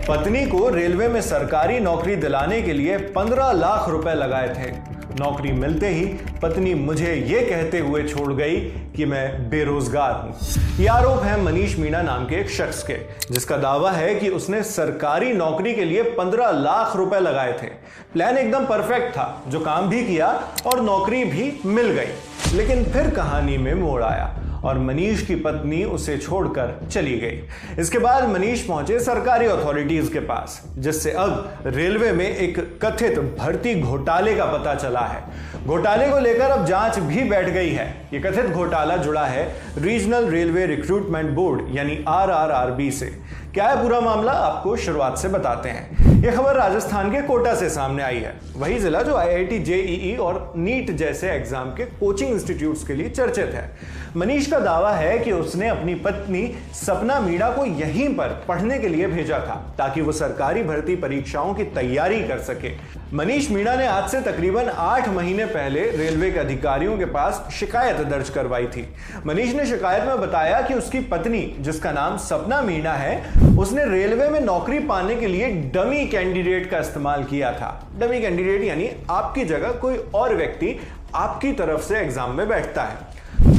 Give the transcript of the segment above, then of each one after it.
पत्नी को रेलवे में सरकारी नौकरी दिलाने के लिए 15 लाख रुपए लगाए थे। नौकरी मिलते ही पत्नी मुझे यह कहते हुए छोड़ गई कि मैं बेरोजगार हूं। यह आरोप है मनीष मीणा नाम के एक शख्स के, जिसका दावा है कि उसने सरकारी नौकरी के लिए 15 लाख रुपए लगाए थे। प्लान एकदम परफेक्ट था, जो काम भी किया और नौकरी भी मिल गई। लेकिन फिर कहानी में मोड़ आया और मनीष की पत्नी उसे छोड़कर चली गई। इसके बाद मनीष पहुंचे सरकारी अथॉरिटीज के पास, जिससे अब रेलवे में एक कथित भर्ती घोटाले का पता चला है। घोटाले को लेकर अब जांच भी बैठ गई है। यह कथित घोटाला जुड़ा है रीजनल रेलवे रिक्रूटमेंट बोर्ड यानी RRRB से। क्या है पूरा मामला, आपको शुरुआत से बताते हैं। यह खबर राजस्थान के कोटा से सामने आई है, वही जिला जो IIT JEE और नीट जैसे एग्जाम के कोचिंग इंस्टीट्यूट्स के लिए चर्चित है। मनीष का दावा है कि उसने अपनी पत्नी सपना मीणा को यहीं पर पढ़ने के लिए भेजा था, ताकि वो सरकारी भर्ती परीक्षाओं की तैयारी कर सके। मनीष मीणा ने आज से तकरीबन 8 महीने पहले रेलवे के अधिकारियों के पास शिकायत दर्ज करवाई थी। मनीष ने शिकायत में बताया कि उसकी पत्नी, जिसका नाम सपना मीणा है, उसने रेलवे में नौकरी पाने के लिए डमी कैंडिडेट का इस्तेमाल किया था। डमी कैंडिडेट यानी आपकी जगह कोई और व्यक्ति आपकी तरफ से एग्जाम में बैठता है।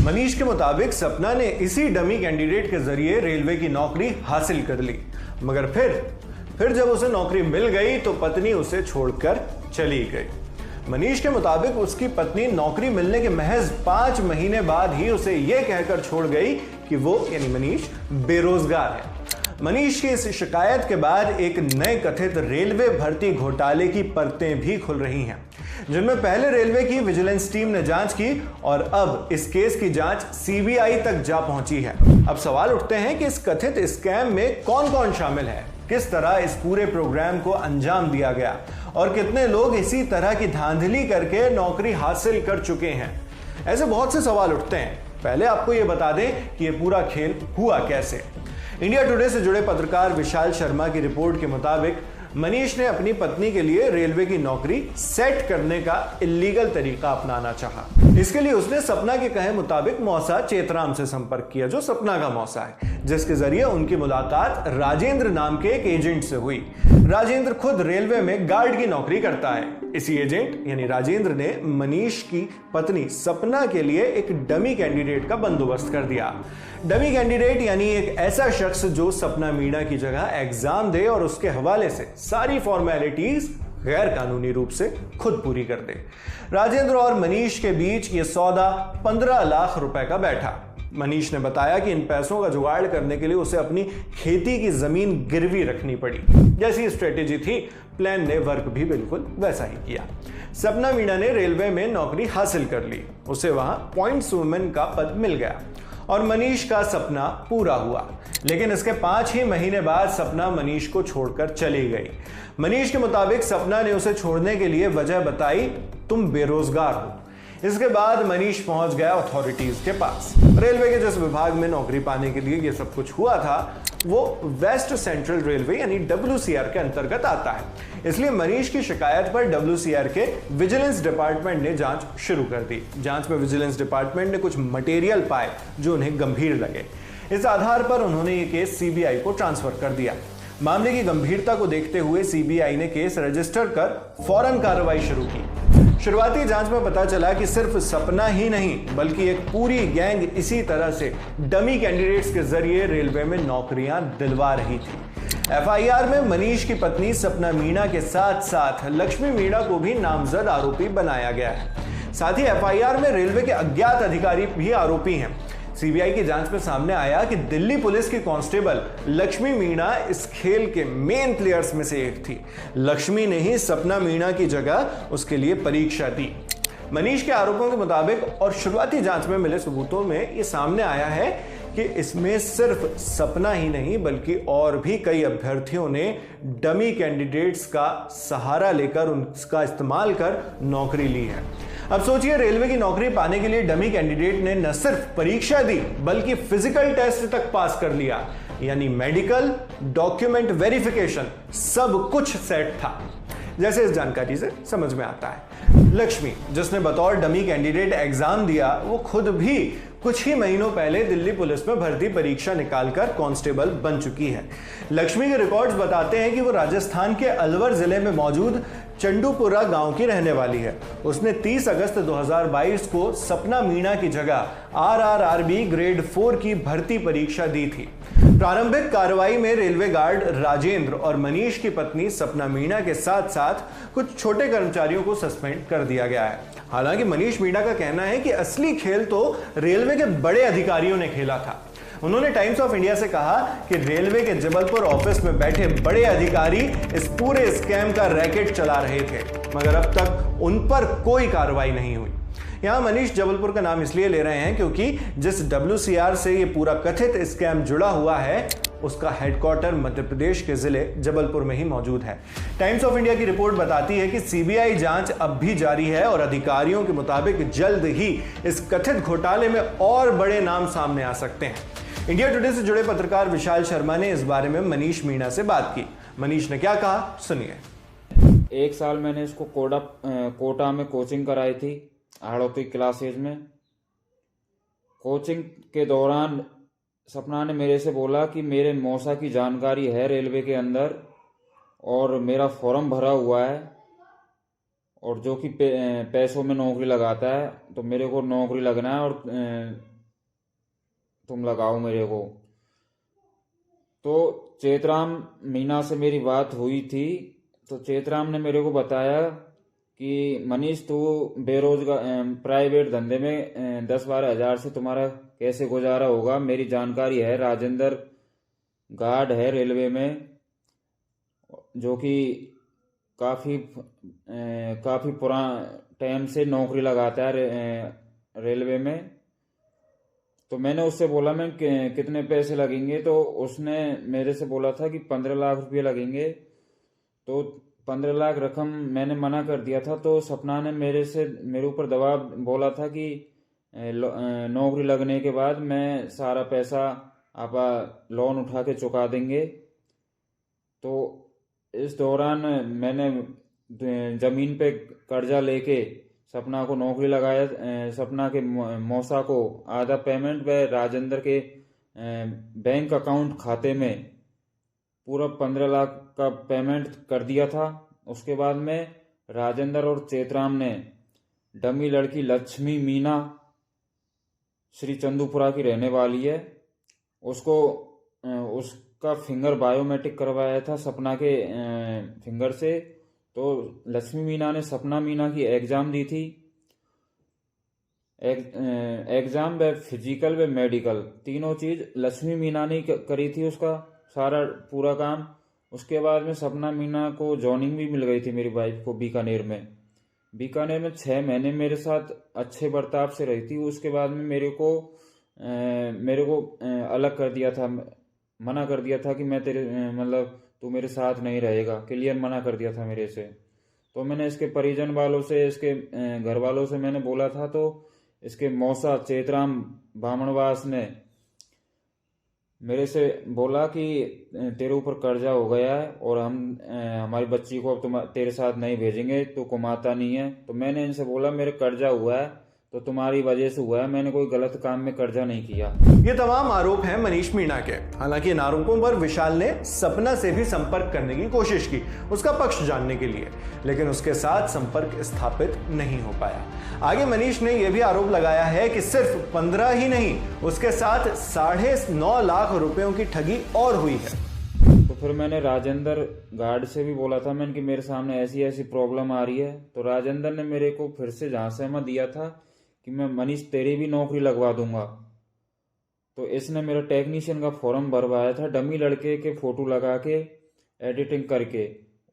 मनीष के मुताबिक सपना ने इसी डमी कैंडिडेट के जरिए रेलवे की नौकरी हासिल कर ली, मगर फिर जब उसे नौकरी मिल गई तो पत्नी उसे छोड़कर चली गई। मनीष के मुताबिक उसकी पत्नी नौकरी मिलने के महज 5 महीने बाद ही उसे यह कहकर छोड़ गई कि वो यानी मनीष बेरोजगार है। मनीष की इस शिकायत के बाद एक नए कथित रेलवे भर्ती घोटाले की परतें भी खुल रही हैं, जिनमें पहले रेलवे की विजिलेंस टीम ने जांच की और अब इस केस की जांच CBI तक जा पहुंची है। अब सवाल उठते हैं कि इस कथित स्कैम में कौन कौन शामिल है, किस तरह इस पूरे प्रोग्राम को अंजाम दिया गया और कितने लोग इसी तरह की धांधली करके नौकरी हासिल कर चुके हैं। ऐसे बहुत से सवाल उठते हैं। पहले आपको यह बता दें कि यह पूरा खेल हुआ कैसे। इंडिया टुडे से जुड़े पत्रकार विशाल शर्मा की रिपोर्ट के मुताबिक मनीष ने अपनी पत्नी के लिए रेलवे की नौकरी सेट करने का इलीगल तरीका अपनाना चाहा। इसके लिए उसने सपना के कहे मुताबिक मौसा चेतराम से संपर्क किया, जो सपना का मौसा है, जिसके जरिए उनकी मुलाकात राजेंद्र नाम के एक एजेंट से हुई। राजेंद्र खुद रेलवे में गार्ड की नौकरी करता है। इसी एजेंट यानी राजेंद्र ने मनीष की पत्नी सपना के लिए एक डमी कैंडिडेट का बंदोबस्त कर दिया। डमी कैंडिडेट यानी एक ऐसा शख्स जो सपना मीणा की जगह एग्जाम दे और उसके हवाले से सारी फॉर्मेलिटीज गैर कानूनी रूप से खुद पूरी कर दे। राजेंद्र और मनीष के बीच यह सौदा 15 लाख रुपए का बैठा। मनीष ने बताया कि इन पैसों का जुगाड़ करने के लिए उसे अपनी खेती की जमीन गिरवी रखनी पड़ी। जैसी स्ट्रेटेजी थी, प्लान ने वर्क भी बिल्कुल वैसा ही किया। सपना मीणा ने रेलवे में नौकरी हासिल कर ली, उसे वहां पॉइंट्स वुमेन का पद मिल गया और मनीष का सपना पूरा हुआ। लेकिन इसके 5 ही महीने बाद सपना मनीष को छोड़कर चली गई। मनीष के मुताबिक सपना ने उसे छोड़ने के लिए वजह बताई, तुम बेरोजगार हो। इसके बाद मनीष पहुंच गया अथॉरिटीज के पास। रेलवे के जिस विभाग में नौकरी पाने के लिए यह सब कुछ हुआ था, वो वेस्ट सेंट्रल रेलवे यानी WCR के अंतर्गत आता है। इसलिए मनीष की शिकायत पर WCR के विजिलेंस डिपार्टमेंट ने जांच शुरू कर दी। जांच में विजिलेंस डिपार्टमेंट ने कुछ मटेरियल पाए जो उन्हें गंभीर लगे। इस आधार पर उन्होंने ये केस CBI को ट्रांसफर कर दिया। मामले की गंभीरता को देखते हुए CBI ने केस रजिस्टर कर फौरन कार्रवाई शुरू की। शुरुआती जांच में पता चला कि सिर्फ सपना ही नहीं बल्कि एक पूरी गैंग इसी तरह से डमी कैंडिडेट्स के जरिए रेलवे में नौकरियां दिलवा रही थी। FIR में मनीष की पत्नी सपना मीणा के साथ साथ लक्ष्मी मीणा को भी नामजद आरोपी बनाया गया है। साथ ही FIR में रेलवे के अज्ञात अधिकारी भी आरोपी हैं। CBI की जांच में सामने आया कि दिल्ली पुलिस की कांस्टेबल लक्ष्मी मीणा इस खेल के मेन प्लेयर्स में से एक थी। लक्ष्मी ने ही सपना मीणा की जगह उसके लिए परीक्षा दी। मनीष के आरोपों के मुताबिक और शुरुआती जांच में मिले सबूतों में यह सामने आया है कि इसमें सिर्फ सपना ही नहीं बल्कि और भी कई अभ्यर्थियों ने डमी कैंडिडेट्स का सहारा लेकर उनका इस्तेमाल कर नौकरी ली है। अब सोचिए, रेलवे की नौकरी पाने के लिए डमी कैंडिडेट ने न सिर्फ परीक्षा दी बल्कि फिजिकल टेस्ट तक पास कर लिया, यानी मेडिकल, डॉक्यूमेंट वेरिफिकेशन, सब कुछ सेट था। जैसे इस जानकारी से समझ में आता है, लक्ष्मी जिसने बतौर डमी कैंडिडेट एग्जाम दिया, वो खुद भी कुछ ही महीनों पहले दिल्ली पुलिस में भर्ती परीक्षा निकालकर कांस्टेबल बन चुकी है। लक्ष्मी के रिकॉर्ड्स बताते हैं कि वो राजस्थान के अलवर जिले में मौजूद चंडूपुरा गांव की रहने वाली है। उसने 30 अगस्त 2022 को सपना मीणा की जगह RRRB ग्रेड 4 की भर्ती परीक्षा दी थी। प्रारंभिक कार्रवाई में रेलवे गार्ड राजेंद्र और मनीष की पत्नी सपना मीणा के साथ साथ कुछ छोटे कर्मचारियों को सस्पेंड कर दिया गया है। हालांकि मनीष मीणा का कहना है कि असली खेल तो रेलवे के बड़े अधिकारियों ने खेला था। उन्होंने टाइम्स ऑफ इंडिया से कहा कि रेलवे के जबलपुर ऑफिस में बैठे बड़े अधिकारी इस पूरे स्कैम का रैकेट चला रहे थे, मगर अब तक उन पर कोई कार्रवाई नहीं हुई। यहां मनीष जबलपुर का नाम इसलिए ले रहे हैं क्योंकि जिस WCR से ये पूरा कथित स्कैम जुड़ा हुआ है, उसका हेडक्वार्टर मध्य प्रदेश के जिले जबलपुर में ही मौजूद है। टाइम्स ऑफ इंडिया की रिपोर्ट बताती है कि CBI जांच अब भी जारी है और अधिकारियों के मुताबिक जल्द ही इस कथित घोटाले में और बड़े नाम सामने आ सकते हैं। इंडिया टुडे से जुड़े पत्रकार विशाल शर्मा ने इस बारे में मनीष मीणा से बात की। मनीष ने क्या कहा, सुनिए। 1 साल मैंने इसको कोटा में कोचिंग कराई थी, हाड़ौती क्लासेज में। कोचिंग के दौरान सपना ने मेरे से बोला कि मेरे मौसा की जानकारी है रेलवे के अंदर और मेरा फॉर्म भरा हुआ है और जो कि पैसों में नौकरी लगाता है, तो मेरे को नौकरी लगना है और तुम लगाओ मेरे को। तो चेतराम मीणा से मेरी बात हुई थी, तो चेतराम ने मेरे को बताया कि मनीष तू बेरोजगार प्राइवेट धंधे में 10-12 हज़ार से तुम्हारा कैसे गुजारा होगा। मेरी जानकारी है, राजेंद्र गार्ड है रेलवे में, जो कि काफ़ी पुराना टाइम से नौकरी लगाता है रेलवे में। तो मैंने उससे बोला मैं कितने पैसे लगेंगे, तो उसने मेरे से बोला था कि 15 लाख रुपये लगेंगे। तो 15 लाख रकम मैंने मना कर दिया था। तो सपना ने मेरे ऊपर दबाव बोला था कि नौकरी लगने के बाद मैं सारा पैसा आप लोन उठा के चुका देंगे। तो इस दौरान मैंने ज़मीन पे कर्जा लेके सपना को नौकरी लगाया। सपना के मौसा को आधा पेमेंट व राजेंद्र के बैंक अकाउंट खाते में पूरा 15 लाख का पेमेंट कर दिया था। उसके बाद में राजेंद्र और चेतराम ने डमी लड़की लक्ष्मी मीणा श्री चंदूपुरा की रहने वाली है, उसका फिंगर बायोमेट्रिक करवाया था सपना के फिंगर से। तो लक्ष्मी मीणा ने सपना मीणा की एग्जाम दी थी। एग्जाम व फिजिकल व मेडिकल तीनों चीज लक्ष्मी मीणा ने करी थी, उसका सारा पूरा काम। उसके बाद में सपना मीणा को जॉइनिंग भी मिल गई थी मेरी वाइफ को बीकानेर में। 6 महीने मेरे साथ अच्छे बर्ताव से रही थी। उसके बाद में मेरे को अलग कर दिया था, मना कर दिया था कि मैं तू मेरे साथ नहीं रहेगा, क्लियर मना कर दिया था मेरे से। तो मैंने इसके परिजन वालों से, इसके घर वालों से मैंने बोला था, तो इसके मौसा चेतराम बामणवास ने मेरे से बोला कि तेरे ऊपर कर्जा हो गया है और हम हमारी बच्ची को अब तेरे साथ नहीं भेजेंगे, तो कमाता नहीं है। तो मैंने इनसे बोला मेरे कर्जा हुआ है तो तुम्हारी वजह से हुआ है, मैंने कोई गलत काम में कर्जा नहीं किया। ये तमाम आरोप हैं मनीष मीणा के। हालांकि इन आरोपों पर विशाल ने सपना से भी संपर्क करने की कोशिश की, उसका पक्ष जानने के लिए, लेकिन उसके साथ संपर्क स्थापित नहीं हो पाया। आगे मनीष ने यह भी आरोप लगाया है कि सिर्फ 15 ही नहीं, उसके साथ 9.5 लाख रुपयों की ठगी और हुई है। तो फिर मैंने राजेंद्र गार्ड से भी बोला था मैंने कि मेरे सामने ऐसी ऐसी प्रॉब्लम आ रही है। तो राजेंद्र ने मेरे को फिर से झांसामा दिया था कि मैं मनीष तेरी भी नौकरी लगवा दूंगा। तो इसने मेरा टेक्नीशियन का फॉर्म भरवाया था, डमी लड़के के फोटो लगा के एडिटिंग करके।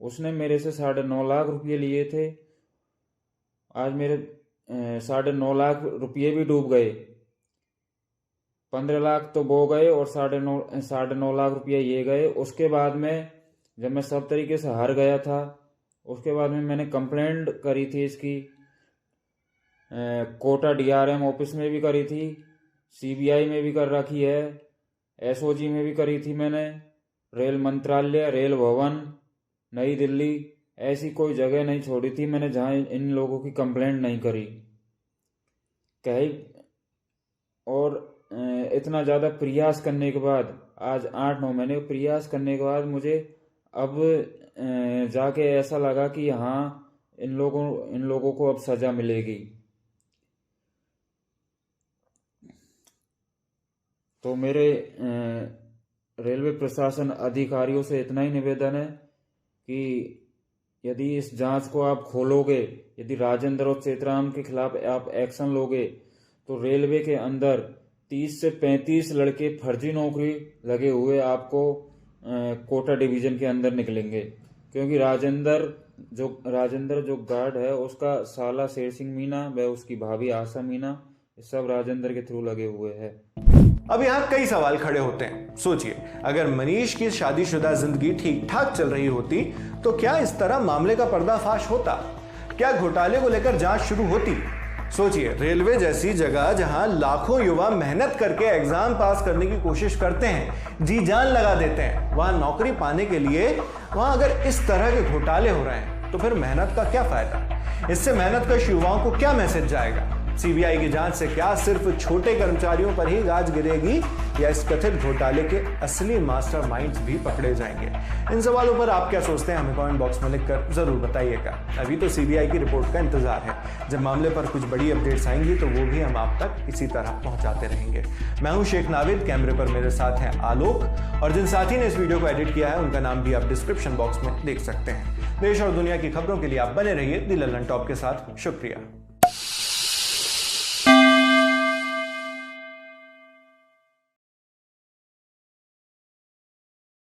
उसने मेरे से 9.5 लाख रुपये लिए थे। आज मेरे 9.5 लाख रुपये भी डूब गए। 15 लाख तो वो गए और 9.5 लाख रुपये ये गए। उसके बाद में जब मैं सब तरीके से हार गया था, उसके बाद में मैंने कंप्लेंट करी थी इसकी, कोटा DRM ऑफिस में भी करी थी, CBI में भी कर रखी है, SOG में भी करी थी मैंने, रेल मंत्रालय, रेल भवन, नई दिल्ली, ऐसी कोई जगह नहीं छोड़ी थी मैंने जहां इन लोगों की कंप्लेंट नहीं करी कही। और इतना ज़्यादा प्रयास करने के बाद, आज 8-9 महीने प्रयास करने के बाद मुझे अब जाके ऐसा लगा कि हाँ, इन लोगों को अब सज़ा मिलेगी। तो मेरे रेलवे प्रशासन अधिकारियों से इतना ही निवेदन है कि यदि इस जांच को आप खोलोगे, यदि राजेंद्र और चेतराम के खिलाफ आप एक्शन लोगे, तो रेलवे के अंदर 30 से 35 लड़के फर्जी नौकरी लगे हुए आपको कोटा डिवीजन के अंदर निकलेंगे। क्योंकि राजेंद्र जो गार्ड है, उसका साला शेर सिंह मीना व उसकी भाभी आशा मीना, सब राजेंद्र के थ्रू लगे हुए हैं। अब यहाँ कई सवाल खड़े होते हैं। सोचिए, अगर मनीष की शादीशुदा जिंदगी ठीक ठाक चल रही होती तो क्या इस तरह मामले का पर्दाफाश होता? क्या घोटाले को लेकर जांच शुरू होती? सोचिए, रेलवे जैसी जगह जहां लाखों युवा मेहनत करके एग्जाम पास करने की कोशिश करते हैं, जी जान लगा देते हैं, वहां नौकरी पाने के लिए वहां अगर इस तरह के घोटाले हो रहे हैं तो फिर मेहनत का क्या फायदा? इससे मेहनत कश युवाओं को क्या मैसेज जाएगा? सीबीआई की जांच से क्या सिर्फ छोटे कर्मचारियों पर ही गाज गिरेगी या इस कथित घोटाले के असली मास्टरमाइंड्स भी पकड़े जाएंगे? इन सवालों पर आप क्या सोचते हैं, हमें कमेंट बॉक्स में लिखकर जरूर बताइएगा। अभी तो सीबीआई की रिपोर्ट का इंतजार है। जब मामले पर कुछ बड़ी अपडेट्स आएंगी तो वो भी हम आप तक इसी तरह पहुंचाते रहेंगे। मैं हूं शेख नाविद, कैमरे पर मेरे साथ हैं आलोक, और जिन साथी ने इस वीडियो को एडिट किया है उनका नाम भी आप डिस्क्रिप्शन बॉक्स में देख सकते हैं। देश और दुनिया की खबरों के लिए आप बने रहिए दी लल्लन टॉप के साथ। शुक्रिया।